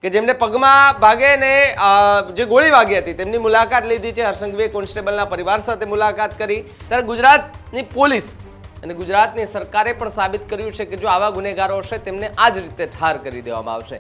કે જેમને પગમાં ભાગે ને જે ગોળી વાગી હતી તેમની મુલાકાત લીધી છે. હર્ષ સંઘવીએ કોન્સ્ટેબલના પરિવાર સાથે મુલાકાત કરી. ત્યારે ગુજરાતની પોલીસ અને ગુજરાતની સરકારે પણ સાબિત કર્યું છે કે જો આવા ગુનેગારો હશે તેમને આ જ રીતે ઠાર કરી દેવામાં આવશે.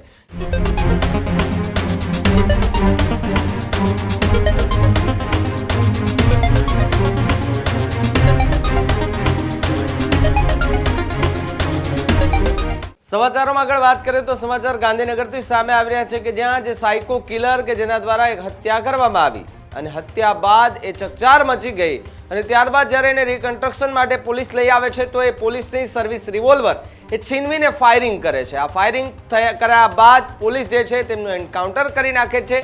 સમાચારોમાં આગળ વાત કરીએ તો સમાચાર ગાંધીનગરથી સામે આવી રહ્યા છે કે જ્યાં જે સાયકો કિલર કે જેના દ્વારા એક હત્યા કરવામાં આવી અને હત્યા બાદ એ ચકચાર મચી ગઈ અને ત્યારબાદ જ્યારે એને રિકન્સ્ટ્રક્શન માટે પોલીસ લઈ આવે છે તો એ પોલીસની સર્વિસ રિવોલ્વર એ છીનવીને ફાયરિંગ કરે છે. આ ફાયરિંગ કર્યા બાદ પોલીસ જે છે તેમનું એન્કાઉન્ટર કરી નાખે છે.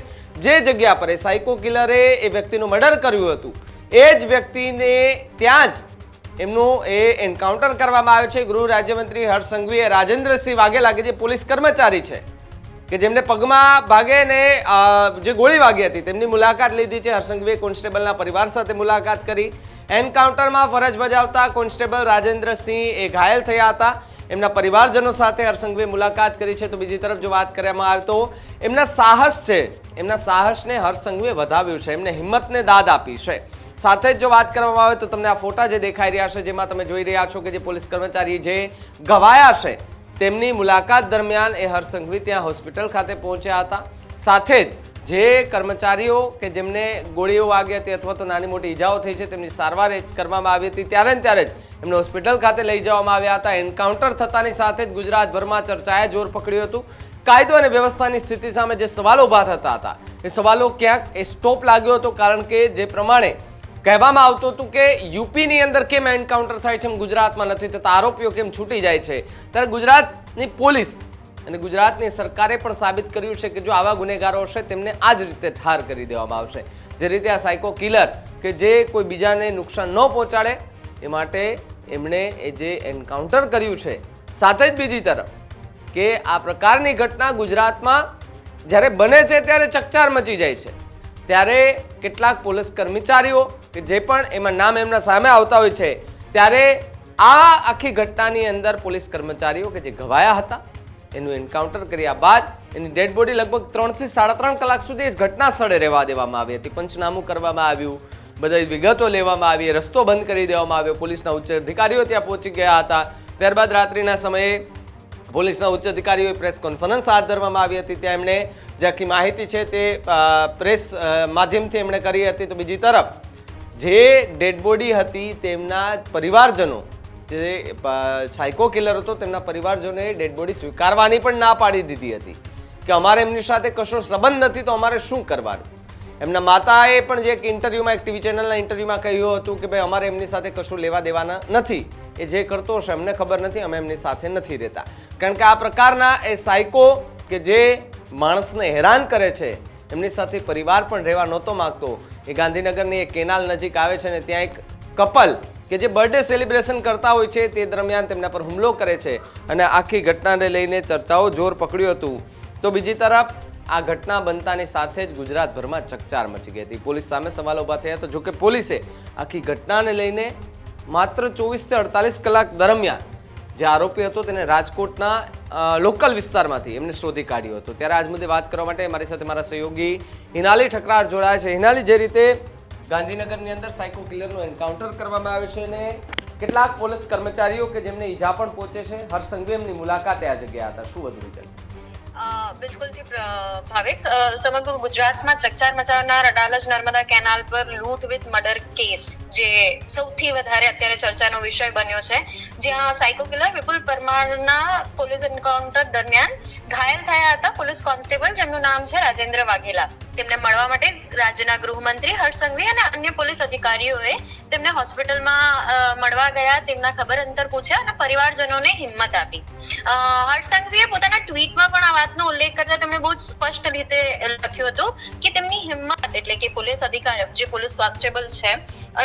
જે જગ્યા પર એ સાયકો કિલરે એ વ્યક્તિનું મર્ડર કર્યું હતું એ જ વ્યક્તિને ત્યાં જ એમનું એ એન્કાઉન્ટર કરવામાં આવ્યું છે. ગૃહ રાજ્યમંત્રી હર્ષ સંઘવીએ રાજેન્દ્રસિંહ વાઘેલા કે જે પોલીસ કર્મચારી છે કે જેમને પગમાં ભાગે ને જે ગોળી વાગી હતી તેમની મુલાકાત લીધી છે. હર્ષ સંઘવીએ કોન્સ્ટેબલના પરિવાર સાથે મુલાકાત કરી. એન્કાઉન્ટરમાં ફરજ બજાવતા કોન્સ્ટેબલ રાજેન્દ્રસિંહ એ ઘાયલ થયા હતા. એમના પરિવારજનો સાથે હર્ષ સંઘવીએ મુલાકાત કરી છે. તો બીજી તરફ જો વાત કરવામાં આવે તો એમના સાહસ છે, એમના સાહસને હર્ષ સંઘવીએ વધાવ્યું છે, એમને હિંમતને દાદ આપી છે. સાથે જ જો વાત કરવામાં આવે તો તમને આ ફોટા જે દેખાઈ રહ્યા છે જેમાં તમે જોઈ રહ્યા છો કે જે પોલીસ કર્મચારી જે ઘવાયા છે તેમની મુલાકાત દરમિયાન એ હર્ષ સંઘવી ત્યાં હોસ્પિટલ ખાતે પહોંચ્યા હતા. સાથે જ જે કર્મચારીઓ કે જેમને ગોળીઓ વાગી હતી અથવા તો નાની મોટી ઈજાઓ થઈ છે તેમની સારવાર કરવામાં આવી હતી ત્યારે જ એમને હોસ્પિટલ ખાતે લઈ જવામાં આવ્યા હતા. એન્કાઉન્ટર થતાની સાથે જ ગુજરાતભરમાં ચર્ચાએ જોર પકડ્યું હતું. કાયદો અને વ્યવસ્થાની સ્થિતિ સામે જે સવાલો ઊભા થતા હતા એ સવાલો ક્યાંક એ સ્ટોપ લાગ્યો હતો કારણ કે જે પ્રમાણે કહેવામાં આવતું હતું કે યુપીની અંદર કેમ એન્કાઉન્ટર થાય છે ગુજરાતમાં નથી થતા, આરોપીઓ કેમ છૂટી જાય છે. ત્યારે ગુજરાતની પોલીસ અને ગુજરાતની સરકારે પણ સાબિત કર્યું છે કે જો આવા ગુનેગારો હશે તેમને આ જ રીતે ઠાર કરી દેવામાં આવશે. જે રીતે આ સાયકો કિલર કે જે કોઈ બીજાને નુકસાન ન પહોંચાડે એ માટે એમણે એ જે એન્કાઉન્ટર કર્યું છે. સાથે જ બીજી તરફ કે આ પ્રકારની ઘટના ગુજરાતમાં જ્યારે બને છે ત્યારે ચકચાર મચી જાય છે. ત્યારે કેટલાક પોલીસ કર્મચારીઓ કે જે પણ એમાં નામ એમના સામે આવતા હોય છે ત્યારે આ આખી ઘટનાની અંદર પોલીસ કર્મચારીઓ કે જે ઘવાયા હતા એનું એન્કાઉન્ટર કર્યા બાદ એની ડેડ બોડી લગભગ 3 થી 3.5 કલાક સુધી એ ઘટના સ્થળે રહેવા દેવામાં આવી હતી. પંચનામું કરવામાં આવ્યું, બધી વિગતો લેવામાં આવી, રસ્તો બંધ કરી દેવામાં આવ્યો. પોલીસના ઉચ્ચ અધિકારીઓ ત્યાં પહોંચી ગયા હતા. ત્યારબાદ રાત્રિના સમયે પોલીસના ઉચ્ચ અધિકારીઓએ પ્રેસ કોન્ફરન્સ હાથ ધરવામાં આવી હતી. ત્યાં એમણે જે આખી માહિતી છે તે પ્રેસ માધ્યમથી એમણે કરી હતી. તો બીજી તરફ જે ડેડ બોડી હતી તેમના પરિવારજનો, જે સાયકો કિલર હતો તેમના પરિવારજનોએ ડેડ બોડી સ્વીકારવાની પણ ના પાડી દીધી હતી કે અમારે એમની સાથે કશો સંબંધ નથી તો અમારે શું કરવાનું. એમના માતાએ પણ જે એક ઇન્ટરવ્યુમાં, એક ટીવી ચેનલના ઇન્ટરવ્યુમાં કહ્યું હતું કે ભાઈ અમારે એમની સાથે કશું લેવા દેવાના નથી, એ જે કરતો હશે અમને ખબર નથી, અમે એમની સાથે નથી રહેતા. કારણ કે આ પ્રકારના એ સાયકો કે જે માણસને હેરાન કરે છે એમની સાથે પરિવાર પણ રહેવા નહોતો માગતો. એ ગાંધીનગરની એક કેનાલ નજીક આવે છે અને ત્યાં એક કપલ કે જે બર્થડે સેલિબ્રેશન કરતા હોય છે તે દરમિયાન તેમના પર હુમલો કરે છે અને આખી ઘટનાને લઈને ચર્ચાઓ જોર પકડ્યું હતું. તો બીજી તરફ આ ઘટના બનતાની સાથે જ ગુજરાતભરમાં ચકચાર મચી ગઈ હતી. પોલીસ સામે સવાલો ઊભા થયા હતા. જોકે પોલીસે આખી ઘટનાને લઈને માત્ર 24 થી 48 કલાક દરમિયાન જે આરોપી હતો તેને રાજકોટના લોકલ વિસ્તારમાંથી એમને શોધી કાઢ્યો હતો. ત્યારે આજ મુદ્દે વાત કરવા માટે મારી સાથે મારા સહયોગી હિનાલી ઠકરાર જોડાયા છે. હિનાલી, જે રીતે ગાંધીનગરની અંદર સાયકો કિલરનું એન્કાઉન્ટર કરવામાં આવ્યું છે અને કેટલાક પોલીસ કર્મચારીઓ કે જેમને ઈજા પણ પહોંચે છે, હર્ષ સંઘવી એમની મુલાકાતે આજે ગયા હતા, શું વધુ વિગત? બિલકુલથી ભાવિક, સમગ્ર ગુજરાતમાં ચકચાર મચાવનાર અડાલજ નર્મદા કેનાલ પર લૂંટ વિથ મર્ડર કેસ જે સૌથી વધારે અત્યારે ચર્ચાનો વિષય બન્યો છે, જ્યાં સાયકો કિલર વિપુલ પરમારના પોલીસ એન્કાઉન્ટર દરમિયાન ઘાયલ થયા હતા પોલીસ કોન્સ્ટેબલ જેમનું નામ છે રાજેન્દ્ર વાઘેલા. તેમને મળવા માટે રાજ્યના ગૃહમંત્રી હર્ષ સંઘવી અને અન્ય પોલીસ અધિકારીઓએ તેમને હોસ્પિટલમાં મળવા ગયા, તેમના ખબર અંતર પૂછ્યા અને પરિવારજનોને હિંમત આપી. હર્ષ સંઘવીએ પોતાના ટ્વીટમાં પણ આ વાતનો ઉલ્લેખ કરતા તેમણે બહુ સ્પષ્ટ રીતે લખ્યું હતું કે તેમની હિંમત એટલે કે પોલીસ અધિકારી જે પોલીસ કોન્સ્ટેબલ છે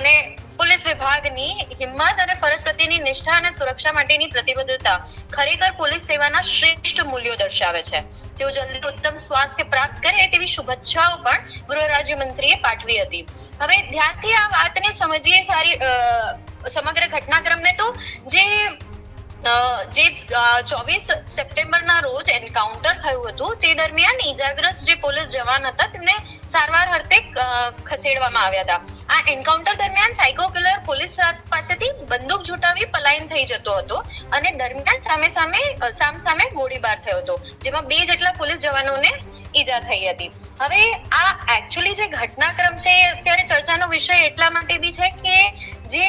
અને પોલીસ વિભાગની હિંમત અને ફરજ પ્રત્યેની નિષ્ઠા અને સુરક્ષા માટેની પ્રતિબદ્ધતા ખરેખર પોલીસ સેવાના શ્રેષ્ઠ મૂલ્યો દર્શાવે છે. તેઓ જલ્દી ઉત્તમ સ્વાસ્થ્ય પ્રાપ્ત કરે તેવી શુભેચ્છાઓ પણ ગૃહ રાજ્યમંત્રીએ પાઠવી હતી. હવે ધ્યાનથી આ વાતને સમજીએ સમગ્ર ઘટનાક્રમને તો જે જે 24 સપ્ટેમ્બરના રોજ એન્કાઉન્ટર થયું હતું તે દરમિયાન ઈજાગ્રસ્ત જે પોલીસ જવાન હતા તેમને સારવાર અર્થે ખસેડવામાં આવ્યા હતા. આ એન્કાઉન્ટર દરમિયાન સાયકો કિલર પોલીસ પાસેથી બંદૂક ઝૂંટાવી પલાયન થઈ જતો હતો અને દરમિયાન સામે ગોળીબાર થયો હતો, જેમાં 2 જેટલા પોલીસ જવાનોને ઈજા થઈ હતી. હવે આ એકચ્યુઅલી જે ઘટનાક્રમ છે અત્યારે ચર્ચાનો વિષય એટલા માટે બી છે કે જે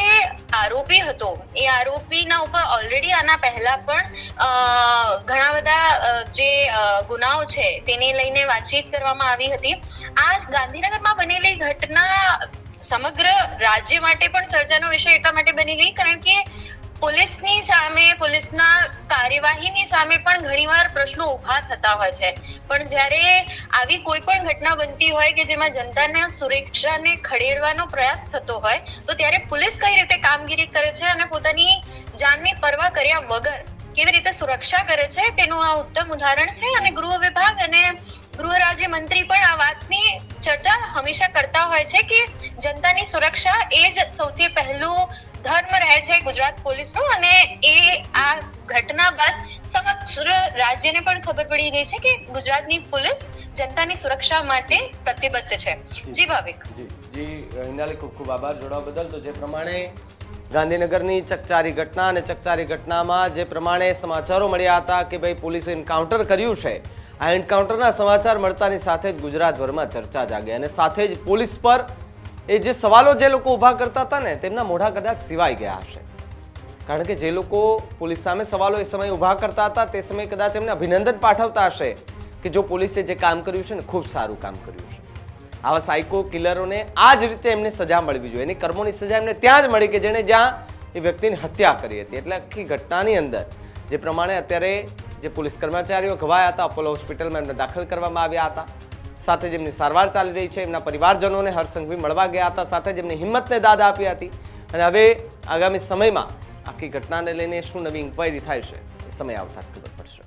આરોપી હતો એ આરોપીના ઉપર ઓલરેડી આના પહેલા પણ ઘણા બધા જે ગુનાઓ છે તેને લઈને વાતચીત કરવામાં આવી હતી. આ ગાંધીનગરમાં બનેલી ઘટના સમગ્ર રાજ્ય માટે પણ ચર્ચાનો વિષય એટલા માટે બની ગઈ કારણ કે પોલીસની સામે, પોલીસના કાર્યવાહીની સામે પણ ઘણીવાર પ્રશ્નો ઉભા થતા હોય છે, પણ જ્યારે આવી કોઈ પણ ઘટના બનતી હોય કે જેમાં જનતાના સુરક્ષાને ખડેડવાનો પ્રયાસ થતો હોય તો ત્યારે પોલીસ કઈ રીતે કામગીરી કરે છે અને પોતાની જાનની પરવા કર્યા વગર કેવી રીતે સુરક્ષા કરે છે તેનું આ ઉત્તમ ઉદાહરણ છે. અને ગૃહ વિભાગ અને ગૃહ રાજ્ય મંત્રી પણ આ વાતની ચર્ચા હંમેશા કરતા હોય છે કે જનતાની સુરક્ષા એ જ સૌથી પહેલું ધર્મ રહે છે ગુજરાત પોલીસનો, અને એ આ ઘટના બાદ સમગ્ર રાજ્યને પણ ખબર પડી ગઈ છે કે ગુજરાતની પોલીસ જનતાની સુરક્ષા માટે પ્રતિબદ્ધ છે. જી ભાવિક. જી હિનાલી, ખૂબ ખૂબ આભાર જોડાવા બદલ. તો જે પ્રમાણે ગાંધીનગરની ચકચારી ઘટના અને ચકચારી ઘટનામાં જે પ્રમાણે સમાચારો મળ્યા હતા કે ભાઈ પોલીસે એન્કાઉન્ટર કર્યું છે, આ એન્કાઉન્ટરના સમાચાર મળતાની સાથે જ ગુજરાતભરમાં ચર્ચા જાગી અને સાથે જ પોલીસ પર એ જે સવાલો જે લોકો ઊભા કરતા હતા ને તેમના મોઢા કદાચ સિવાય ગયા હશે, કારણ કે જે લોકો પોલીસ સામે સવાલો એ સમયે ઊભા કરતા હતા તે સમયે કદાચ એમને અભિનંદન પાઠવતા હશે કે જો પોલીસે જે કામ કર્યું છે ને ખૂબ સારું કામ કર્યું છે. આવા સાયકો કિલરોને આ જ રીતે એમને સજા મળવી જોઈએ. એની કર્મોની સજા એમને ત્યાં જ મળી કે જેણે જ્યાં એ વ્યક્તિની હત્યા કરી હતી. એટલે આખી ઘટનાની અંદર જે પ્રમાણે અત્યારે જે પોલીસ કર્મચારીઓ ઘવાયા હતા અપોલો હોસ્પિટલમાં એમને દાખલ કરવામાં આવ્યા હતા, સાથે જેમની સારવાર ચાલી રહી છે એમના પરિવારજનોને હરસંઘવી મળવા ગયા હતા, સાથે જેમની હિંમતને દાદ આપી હતી. અને હવે આગામી સમયમાં આખી ઘટનાને લઈને શું નવી ઇન્ક્વાયરી થાય છે એ સમય આવતા જ ખબર પડશે.